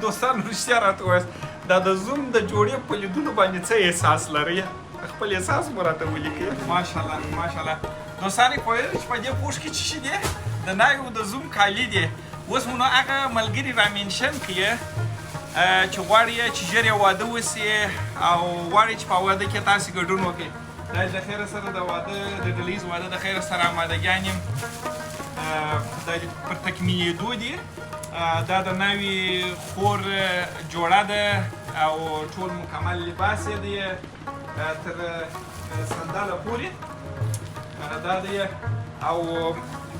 دوستانو رښتیا راته ووایاست دا د زوم د جوړې په لیدلو باندې څه احساس لرئ؟ خپل احساس مو راته ولیکئ. ماشاءالله ماشاءالله. دوستان پوهېږئ چې په دې پوښ کې څه شي دی؟ د ناوې د زوم کالي دی. اوس مو نو هغه ملګري رامنشن کړي چې غواړي چې ژر یې واده وسي او غواړي چې په واده کې تاسې ګډون وکړئ. دا د خیره سره د واده د ډلیز واده د خیره سره آمادګیان یم پر تکمیلېدو دي. دا د ناوې خور جوړه ده او ټول مکمل لباس یې دی تر سندله پورې دا دی او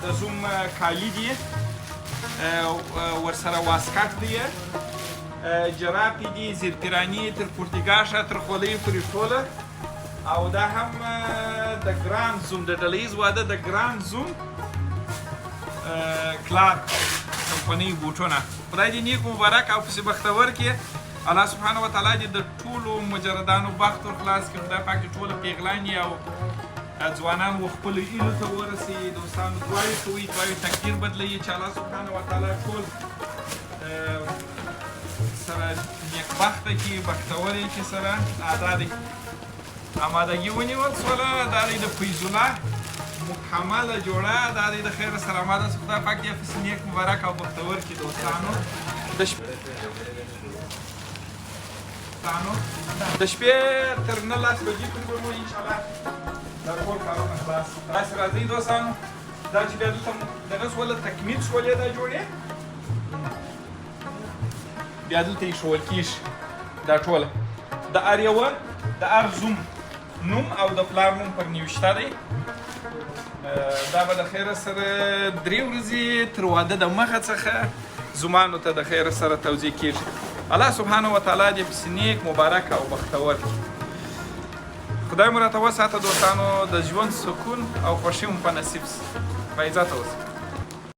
د زوم کالي دي ورسره واسکټ دی جرابې دي زیرپیراني تر پورتګاشه تر خولۍ پورې ټوله او دا هم د ګران زوم د ډلیز واده د ګران زوم کلارک کمپنۍ بوټونه. خدای دې نیک مبارک او پسې بختور کړي. الله سبحانه وتعالی دې د ټولو مجردانو بخت ور خلاص کړي. خدای پاک دې ټوله پیغلانې او ځوانان و خپلو هیلو ته ورسوي. دوستانو دعاوې کوئ دعاوې تقدیر بدلوي چې الله سبحانه وتعالی ټول سره نیکبخته کړي بختور یې کړي سره. دا دی آمادګي ونیول سوله. دا دی د فیض الله مکمله جوړه. دا دی د خیر سره آماده سه. خدای پاک دې پسې نیک مبارک او بختور کړي. دوستانو د شپې تر 19 بجې پورې به مو انشاءالله دا ټول کارونه خلاص. تاسې راځئ دوستانو. دا چې بیا دلته دغه شوله تکمیل شولې دا جوړې بیا دلته ایښول کېږي دا ټوله. د هر یوه د هر زوم نوم او د پلار نوم پر نیوشته دی. دا به د خیره سره 3 ورځې تر واده د مخه څخه زومانو ته د خیره سره توضیح کېږي. الله سبحانه وتعالی دې پسې نیک مبارک او بختور کړي. خدای مو راته وساته دوستانو. د ژوند سکون او خوښي مو په نصیب سي. با عزته اوسئ.